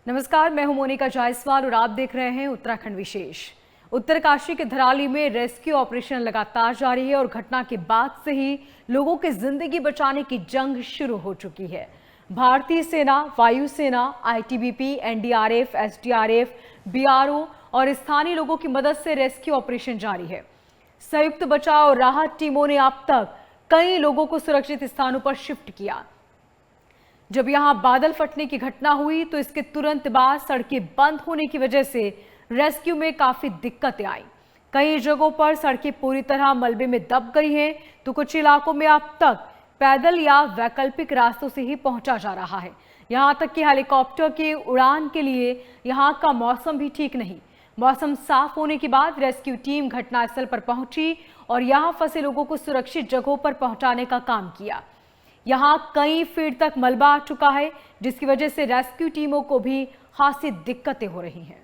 नमस्कार, मैं हूं मोनिका जायसवाल और आप देख रहे हैं उत्तराखंड विशेष। उत्तरकाशी के धराली में रेस्क्यू ऑपरेशन लगातार जारी है और घटना के बाद से ही लोगों की जिंदगी बचाने की जंग शुरू हो चुकी है। भारतीय सेना, वायुसेना, आईटीबीपी, एनडीआरएफ, एसडीआरएफ, बीआरओ और स्थानीय लोगों की मदद से रेस्क्यू ऑपरेशन जारी है। संयुक्त बचाव और राहत टीमों ने अब तक कई लोगों को सुरक्षित स्थानों पर शिफ्ट किया। जब यहां बादल फटने की घटना हुई तो इसके तुरंत बाद सड़कें बंद होने की वजह से रेस्क्यू में काफी दिक्कतें आई। कई जगहों पर सड़कें पूरी तरह मलबे में दब गई हैं, तो कुछ इलाकों में अब तक पैदल या वैकल्पिक रास्तों से ही पहुंचा जा रहा है। यहां तक कि हेलीकॉप्टर की उड़ान के लिए यहां का मौसम भी ठीक नहीं। मौसम साफ होने के बाद रेस्क्यू टीम घटनास्थल पर पहुंची और यहां फंसे लोगों को सुरक्षित जगहों पर पहुंचाने का काम किया। यहां कई फीट तक मलबा आ चुका है, जिसकी वजह से रेस्क्यू टीमों को भी खासी दिक्कतें हो रही हैं।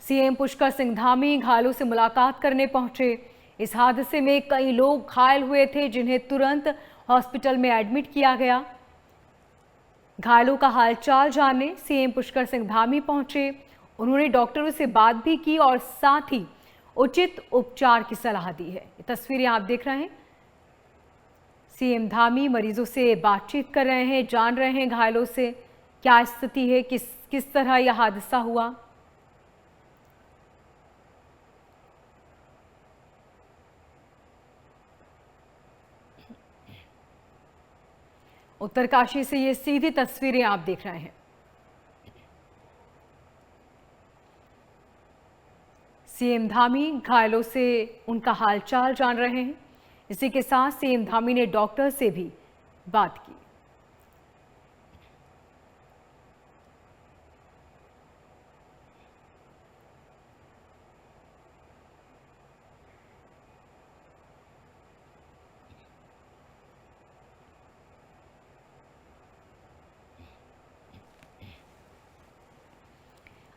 सीएम पुष्कर सिंह धामी घायलों से मुलाकात करने पहुंचे। इस हादसे में कई लोग घायल हुए थे, जिन्हें तुरंत हॉस्पिटल में एडमिट किया गया। घायलों का हालचाल जानने सीएम पुष्कर सिंह धामी पहुंचे। उन्होंने डॉक्टरों से बात भी की और साथ ही उचित उपचार की सलाह दी है। ये तस्वीरें आप देख रहे हैं। सीएम धामी मरीजों से बातचीत कर रहे हैं, जान रहे हैं घायलों से क्या स्थिति है, किस तरह यह हादसा हुआ। उत्तरकाशी से ये सीधी तस्वीरें आप देख रहे हैं। सीएम धामी घायलों से उनका हालचाल जान रहे हैं। इसी के साथ सीएम धामी ने डॉक्टर से भी बात की।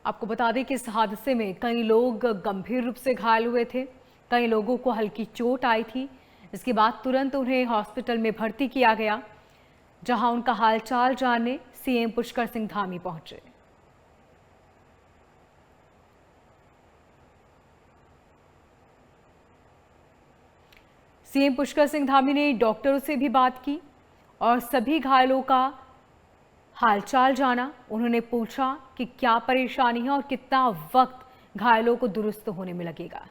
आपको बता दें कि इस हादसे में कई लोग गंभीर रूप से घायल हुए थे, कई लोगों को हल्की चोट आई थी। इसके बाद तुरंत उन्हें हॉस्पिटल में भर्ती किया गया, जहां उनका हालचाल जानने सीएम पुष्कर सिंह धामी पहुंचे। सीएम पुष्कर सिंह धामी ने डॉक्टरों से भी बात की और सभी घायलों का हालचाल जाना। उन्होंने पूछा कि क्या परेशानी है और कितना वक्त घायलों को दुरुस्त होने में लगेगा।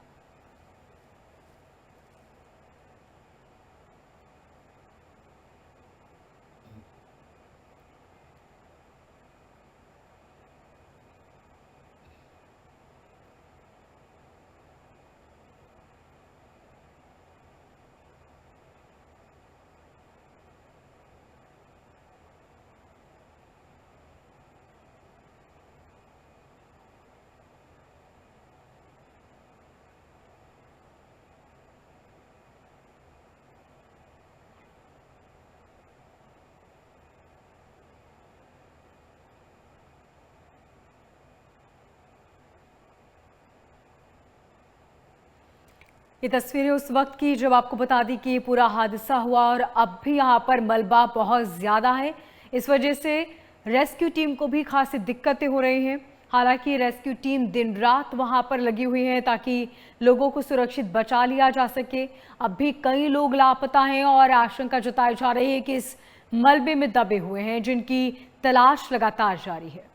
ये तस्वीरें उस वक्त की जब आपको बता दी कि ये पूरा हादसा हुआ और अब भी यहाँ पर मलबा बहुत ज़्यादा है। इस वजह से रेस्क्यू टीम को भी खासी दिक्कतें हो रही हैं। हालांकि रेस्क्यू टीम दिन रात वहाँ पर लगी हुई है ताकि लोगों को सुरक्षित बचा लिया जा सके। अब भी कई लोग लापता हैं और आशंका जताई जा रही है कि इस मलबे में दबे हुए हैं, जिनकी तलाश लगातार जारी है।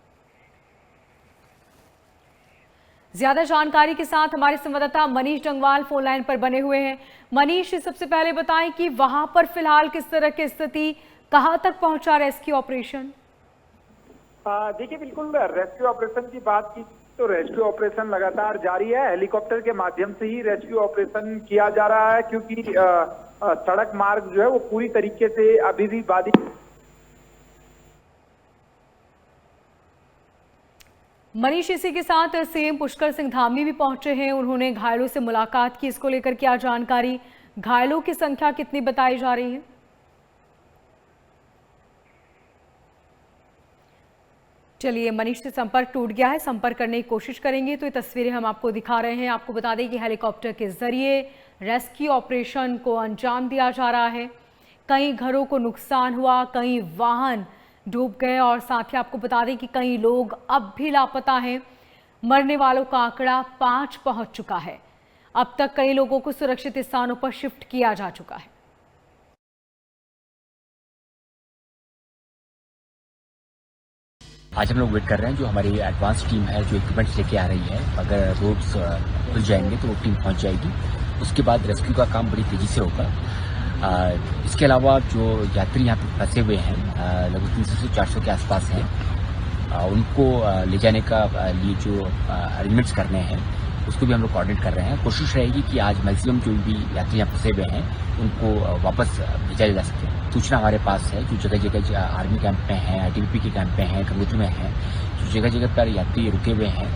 ज्यादा जानकारी के साथ हमारे संवाददाता मनीष जंगवाल फोन लाइन पर बने हुए हैं। मनीष, सबसे पहले बताएं कि वहां पर फिलहाल किस तरह की स्थिति, कहां तक पहुंचा रेस्क्यू ऑपरेशन? देखिए, बिल्कुल रेस्क्यू ऑपरेशन की बात की तो रेस्क्यू ऑपरेशन लगातार जारी है। हेलीकॉप्टर के माध्यम से ही रेस्क्यू ऑपरेशन किया जा रहा है, क्योंकि सड़क मार्ग जो है वो पूरी तरीके से अभी भी बाधित। मनीष, इसी के साथ सीएम पुष्कर सिंह धामी भी पहुंचे हैं। उन्होंने घायलों से मुलाकात की। इसको लेकर क्या जानकारी, घायलों की संख्या कितनी बताई जा रही है? चलिए, मनीष से संपर्क टूट गया है, संपर्क करने की कोशिश करेंगे। तो ये तस्वीरें हम आपको दिखा रहे हैं। आपको बता दें कि हेलीकॉप्टर के जरिए रेस्क्यू ऑपरेशन को अंजाम दिया जा रहा है। कई घरों को नुकसान हुआ, कई वाहन डूब गए और साथ ही आपको बता दें कि कई लोग अब भी लापता हैं। मरने वालों का आंकड़ा 5 पहुंच चुका है। अब तक कई लोगों को सुरक्षित स्थानों पर शिफ्ट किया जा चुका है। आज हम लोग वेट कर रहे हैं, जो हमारी एडवांस टीम है जो इक्विपमेंट्स लेके आ रही है। अगर रोड्स खुल जाएंगे तो वो टीम पहुंच जाएगी। उसके बाद रेस्क्यू का काम बड़ी तेजी से होगा। इसके अलावा जो यात्री यहाँ पे फंसे हुए हैं, लगभग 300 से 400 के आसपास हैं, उनको ले जाने का लिए जो अरेंजमेंट्स करने हैं उसको भी हम लोग कोऑर्डिनेट कर रहे हैं। कोशिश रहेगी कि आज मैक्सिमम जो भी यात्री यहाँ फंसे हुए हैं उनको वापस भेजा जा सके। सूचना हमारे पास है, जो जगह जगह आर्मी कैंप में हैं, आईटीबीपी के कैंप में हैं, गंगोत्री में हैं, जो जगह जगह पर यात्री रुके हुए हैं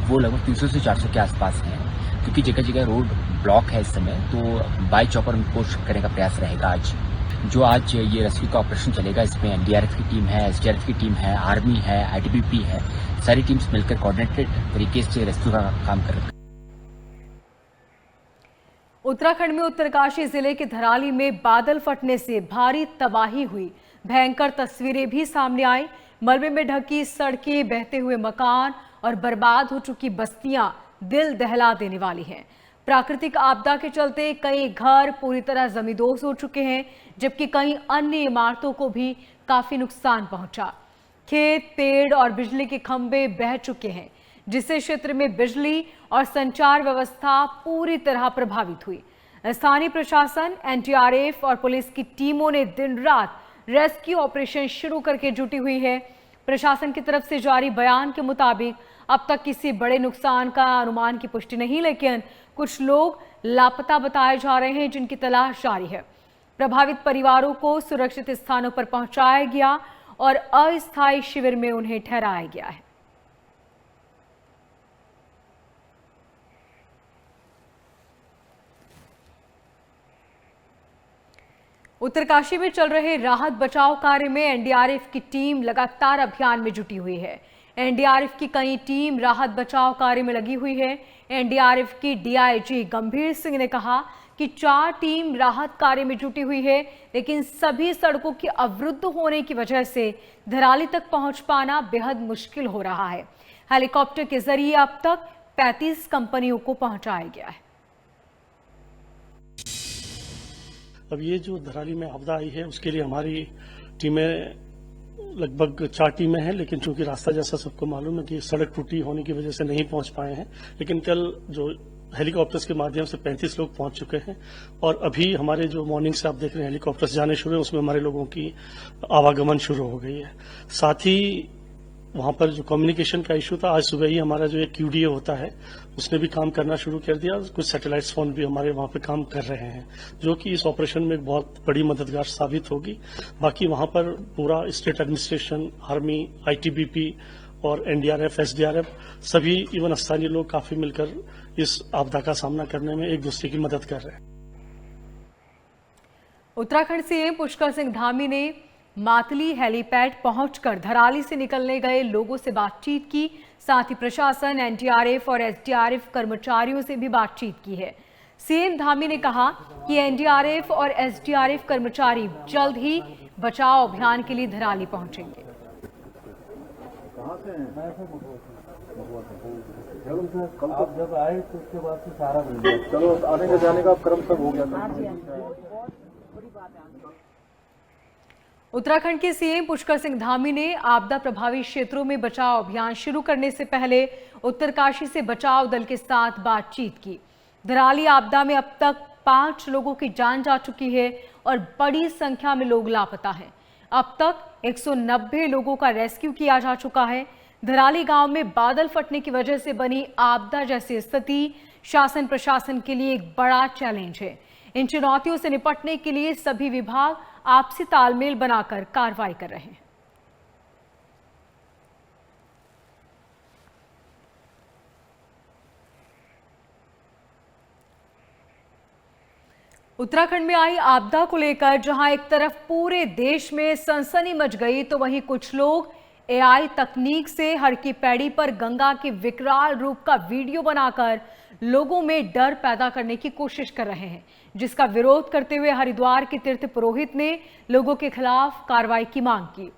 वो लगभग 300 से 400 के आसपास हैं। क्योंकि जगह जगह रोड ब्लॉक है इस समय, तो बाई चॉपर उनको शिफ्ट करने का प्रयास रहेगा। आज ये रेस्क्यू का ऑपरेशन चलेगा, इसमें एनडीआरएफ की टीम है, एसडीआरएफ की टीम है, आर्मी है, आईटीबीपी है, सारी टीम्स मिलकर कोऑर्डिनेटेड तरीके से रेस्क्यू का काम कर रही है। उत्तराखंड में उत्तरकाशी जिले के धराली में बादल फटने से भारी तबाही हुई। भयंकर तस्वीरें भी सामने आई। मलबे में ढकी सड़कें, बहते हुए मकान और बर्बाद हो चुकी बस्तियां दिल दहला देने वाली हैं। प्राकृतिक आपदा के चलते कई घर पूरी तरह जमींदोज हो चुके हैं, जबकि कई अन्य इमारतों को भी काफी नुकसान पहुंचा। खेत, पेड़ और बिजली के खंभे बह चुके हैं, जिससे क्षेत्र में बिजली और संचार व्यवस्था पूरी तरह प्रभावित हुई। स्थानीय प्रशासन, एनडीआरएफ और पुलिस की टीमों ने दिन रात रेस्क्यू ऑपरेशन शुरू करके जुटी हुई है। प्रशासन की तरफ से जारी बयान के मुताबिक अब तक किसी बड़े नुकसान का अनुमान की पुष्टि नहीं, लेकिन कुछ लोग लापता बताए जा रहे हैं, जिनकी तलाश जारी है। प्रभावित परिवारों को सुरक्षित स्थानों पर पहुंचाया गया और अस्थायी शिविर में उन्हें ठहराया गया है। उत्तरकाशी में चल रहे राहत बचाव कार्य में एनडीआरएफ की टीम लगातार अभियान में जुटी हुई है। एनडीआरएफ की कई टीम राहत बचाव कार्य में लगी हुई है। एनडीआरएफ की डीआईजी गंभीर सिंह ने कहा कि 4 टीम राहत कार्य में जुटी हुई है, लेकिन सभी सड़कों के अवरुद्ध होने की वजह से धराली तक पहुंच पाना बेहद मुश्किल हो रहा है। हेलीकॉप्टर के जरिए अब तक 35 कंपनियों को पहुंचाया गया है। अब ये जो धराली में आपदा आई है उसके लिए हमारी टीमें लगभग 4 टीमें हैं, लेकिन चूंकि रास्ता जैसा सबको मालूम है कि सड़क टूटी होने की वजह से नहीं पहुंच पाए हैं। लेकिन कल जो हेलीकॉप्टर्स के माध्यम से 35 लोग पहुंच चुके हैं और अभी हमारे जो मॉर्निंग से आप देख रहे हैं हेलीकॉप्टर्स जाने शुरू है, उसमें हमारे लोगों की आवागमन शुरू हो गई है। साथ ही वहां पर जो कम्युनिकेशन का इशू था, आज सुबह ही हमारा जो एक QDA होता है उसने भी काम करना शुरू कर दिया। कुछ सैटेलाइट फोन भी हमारे वहां पे काम कर रहे हैं, जो कि इस ऑपरेशन में एक बहुत बड़ी मददगार साबित होगी। बाकी वहां पर पूरा स्टेट एडमिनिस्ट्रेशन, आर्मी, ITBP और एनडीआरएफ, एसडीआरएफ सभी इवन स्थानीय लोग काफी मिलकर इस आपदा का सामना करने में एक दूसरे की मदद कर रहे हैं। उत्तराखंड सीएम पुष्कर सिंह धामी ने मातली हेलीपैड पहुंचकर धराली से निकलने गए लोगों से बातचीत की। साथ ही प्रशासन, एनडीआरएफ और एसडीआरएफ कर्मचारियों से भी बातचीत की है। सीएम धामी ने कहा कि एनडीआरएफ और एसडीआरएफ कर्मचारी जल्द ही बचाव अभियान के लिए धराली पहुंचेंगे। आप जब आए तो उसके बाद से सारा चलो आने का जाने का क्रम सब हो गया। उत्तराखंड के सीएम पुष्कर सिंह धामी ने आपदा प्रभावित क्षेत्रों में बचाव अभियान शुरू करने से पहले उत्तरकाशी से बचाव दल के साथ बातचीत की। धराली आपदा में अब तक 5 लोगों की जान जा चुकी है और बड़ी संख्या में लोग लापता हैं। अब तक 190 लोगों का रेस्क्यू किया जा चुका है। धराली गांव में बादल फटने की वजह से बनी आपदा जैसी स्थिति शासन प्रशासन के लिए एक बड़ा चैलेंज है। इन चुनौतियों से निपटने के लिए सभी विभाग आपसी तालमेल बनाकर कार्रवाई कर रहे हैं। उत्तराखंड में आई आपदा को लेकर जहां एक तरफ पूरे देश में सनसनी मच गई, तो वहीं कुछ लोग एआई तकनीक से हर की पैड़ी पर गंगा के विकराल रूप का वीडियो बनाकर लोगों में डर पैदा करने की कोशिश कर रहे हैं, जिसका विरोध करते हुए हरिद्वार के तीर्थ पुरोहित ने लोगों के खिलाफ कार्रवाई की मांग की।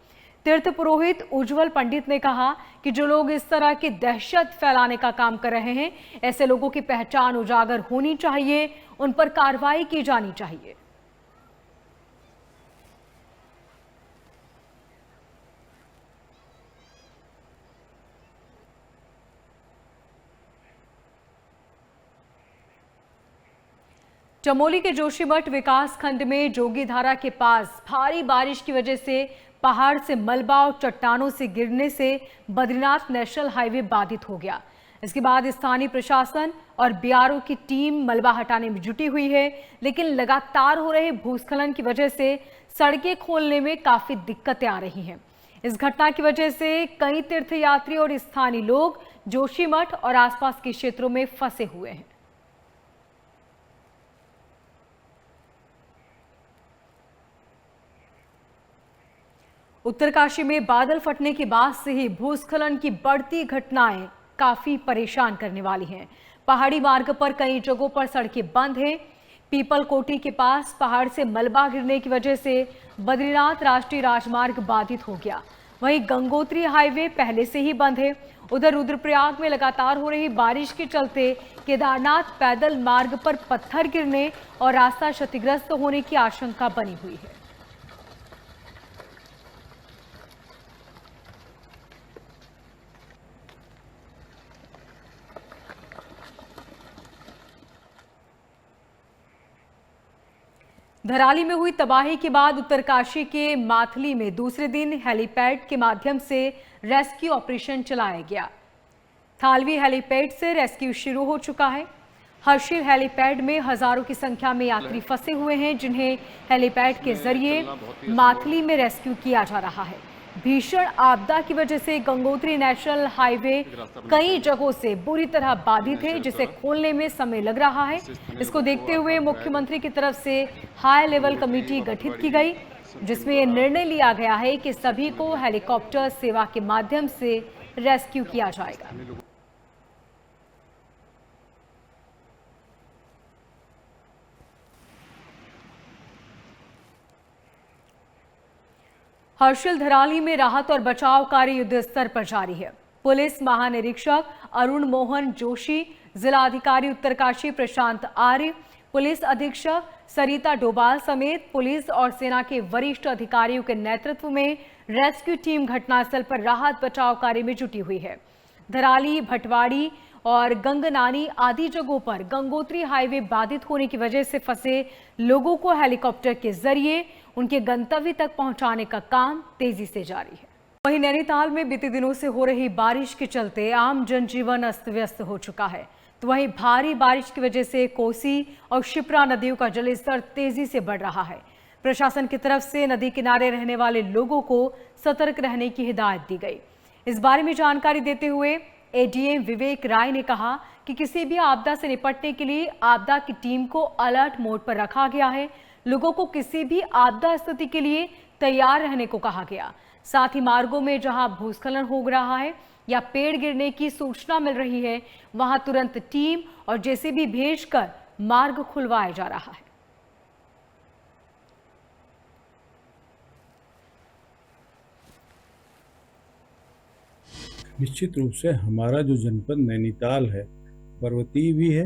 तीर्थ पुरोहित उज्जवल पंडित ने कहा कि जो लोग इस तरह की दहशत फैलाने का काम कर रहे हैं, ऐसे लोगों की पहचान उजागर होनी चाहिए, उन पर कार्रवाई की जानी चाहिए। चमोली के जोशीमठ विकास खंड में जोगीधारा के पास भारी बारिश की वजह से पहाड़ से मलबा और चट्टानों से गिरने से बद्रीनाथ नेशनल हाईवे बाधित हो गया। इसके बाद स्थानीय प्रशासन और बीआरओ की टीम मलबा हटाने में जुटी हुई है, लेकिन लगातार हो रहे भूस्खलन की वजह से सड़कें खोलने में काफी दिक्कतें आ रही हैं। इस घटना की वजह से कई तीर्थयात्री और स्थानीय लोग जोशीमठ और आसपास के क्षेत्रों में फंसे हुए हैं। उत्तरकाशी में बादल फटने के बाद से ही भूस्खलन की बढ़ती घटनाएं काफी परेशान करने वाली हैं। पहाड़ी मार्ग पर कई जगहों पर सड़कें बंद हैं। पीपल कोटी के पास पहाड़ से मलबा गिरने की वजह से बद्रीनाथ राष्ट्रीय राजमार्ग बाधित हो गया। वहीं गंगोत्री हाईवे पहले से ही बंद है। उधर रुद्रप्रयाग में लगातार हो रही बारिश के चलते केदारनाथ पैदल मार्ग पर पत्थर गिरने और रास्ता क्षतिग्रस्त होने की आशंका बनी हुई है। धराली में हुई तबाही के बाद उत्तरकाशी के माथली में दूसरे दिन हेलीपैड के माध्यम से रेस्क्यू ऑपरेशन चलाया गया। थालवी हेलीपैड से रेस्क्यू शुरू हो चुका है। हर्षिल हेलीपैड में हजारों की संख्या में यात्री फंसे हुए हैं, जिन्हें हेलीपैड के जरिए माथली में रेस्क्यू किया जा रहा है। भीषण आपदा की वजह से गंगोत्री नेशनल हाईवे कई जगहों से बुरी तरह बाधित है, जिसे खोलने में समय लग रहा है। इसको देखते हुए मुख्यमंत्री की तरफ से हाई लेवल कमेटी गठित की गई, जिसमें यह निर्णय लिया गया है कि सभी को हेलीकॉप्टर सेवा के माध्यम से रेस्क्यू किया जाएगा। हर्षिल धराली में राहत और बचाव कार्य युद्ध स्तर पर जारी है। पुलिस महानिरीक्षक अरुण मोहन जोशी, जिलाधिकारी उत्तरकाशी प्रशांत आर्य, पुलिस अधीक्षक सरिता डोभाल समेत पुलिस और सेना के वरिष्ठ अधिकारियों के नेतृत्व में रेस्क्यू टीम घटनास्थल पर राहत बचाव कार्य में जुटी हुई है। धराली, भटवाड़ी और गंगनानी आदि जगहों पर गंगोत्री हाईवे बाधित होने की वजह से फंसे लोगों को हेलीकॉप्टर के जरिए उनके गंतव्य तक पहुंचाने का काम तेजी से जारी है। वहीं नैनीताल में बीते दिनों से हो रही बारिश के चलते आम जनजीवन अस्त व्यस्त हो चुका है, तो वहीं भारी बारिश की वजह से कोसी और शिप्रा नदियों का जलस्तर तेजी से बढ़ रहा है। प्रशासन की तरफ से नदी किनारे रहने वाले लोगों को सतर्क रहने की हिदायत दी गई। इस बारे में जानकारी देते हुए एडीएम विवेक राय ने कहा कि किसी भी आपदा से निपटने के लिए आपदा की टीम को अलर्ट मोड पर रखा गया है। लोगों को किसी भी आपदा स्थिति के लिए तैयार रहने को कहा गया। साथ ही मार्गों में जहां भूस्खलन हो रहा है या पेड़ गिरने की सूचना मिल रही है, वहां तुरंत टीम और जेसीबी भेजकर मार्ग खुलवाया जा रहा है। निश्चित रूप से हमारा जो जनपद नैनीताल है, पर्वतीय भी है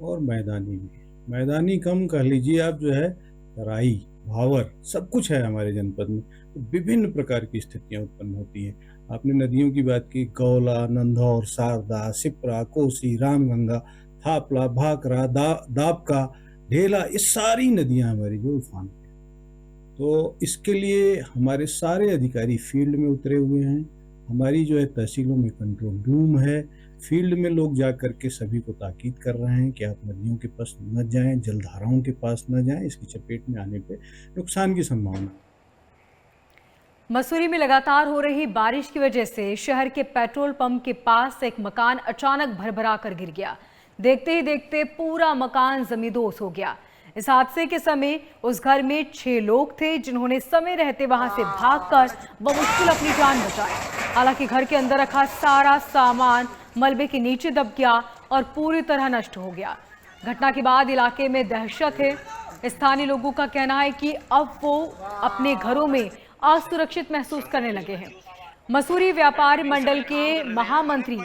और मैदानी भी है। मैदानी कम कह लीजिए आप, जो है तराई, भावर, सब कुछ है हमारे जनपद में। तो विभिन्न प्रकार की स्थितियां उत्पन्न होती हैं। आपने नदियों की बात की, गौला, नंधौर, शारदा, सिप्रा, कोसी, रामगंगा, थापला, भाकरा, दापका, ढेला, ये सारी नदियां हमारी जो उफान पे। तो इसके लिए हमारे सारे अधिकारी फील्ड में उतरे हुए हैं। हमारी जो है तहसीलों में कंट्रोल रूम है। फील्ड में लोग जा करके सभी को ताकीद कर रहे हैं कि आप नदियों के पास न जाएं, जलधाराओं के पास न जाएं, इसकी चपेट में आने पे नुकसान की संभावना। मसूरी में लगातार हो रही बारिश की वजह से शहर के पेट्रोल पंप के पास एक मकान अचानक भरभरा कर गिर गया। देखते ही देखते पूरा मकान जमींदोज हो गया। इस हादसे के समय उस घर में 6 लोग थे जिन्होंने समय रहते वहां से भागकर बमुश्किल अपनी जान बचाई। हालांकि घर के अंदर रखा सारा सामान मलबे के नीचे दब गया और पूरी तरह नष्ट हो गया। घटना के बाद इलाके में दहशत है। स्थानीय लोगों का कहना है कि अब वो अपने घरों में असुरक्षित महसूस करने लगे हैं। मसूरी व्यापार मंडल के महामंत्री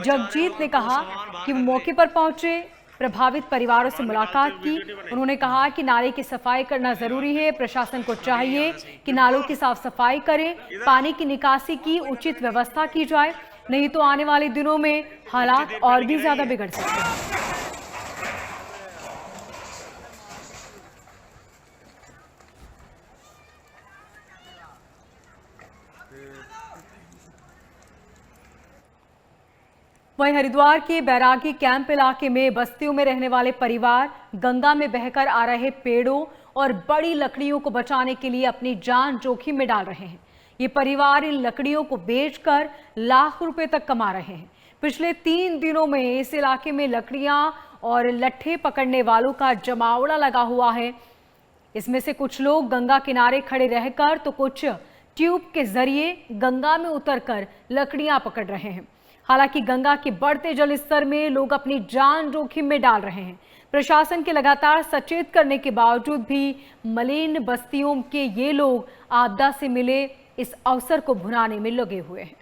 जगजीत ने कहा कि वो मौके पर पहुंचे, प्रभावित परिवारों से मुलाकात की। उन्होंने कहा कि नाले की सफाई करना जरूरी है। प्रशासन को चाहिए कि नालों की साफ सफाई करे, पानी की निकासी की उचित व्यवस्था की जाए, नहीं तो आने वाले दिनों में हालात और भी ज्यादा बिगड़ सकते हैं। वहीं हरिद्वार के बैरागी कैंप इलाके में बस्तियों में रहने वाले परिवार गंगा में बहकर आ रहे पेड़ों और बड़ी लकड़ियों को बचाने के लिए अपनी जान जोखिम में डाल रहे हैं। ये परिवार इन लकड़ियों को बेचकर लाख रुपए तक कमा रहे हैं। पिछले 3 दिनों में इस इलाके में लकड़ियां और लट्ठे पकड़ने वालों का जमावड़ा लगा हुआ है। इसमें से कुछ लोग गंगा किनारे खड़े रहकर तो कुछ ट्यूब के जरिए गंगा में उतरकर लकड़ियां पकड़ रहे हैं। हालांकि गंगा के बढ़ते जल स्तर में लोग अपनी जान जोखिम में डाल रहे हैं। प्रशासन के लगातार सचेत करने के बावजूद भी मलिन बस्तियों के ये लोग आपदा से मिले इस अवसर को भुनाने में लगे हुए हैं।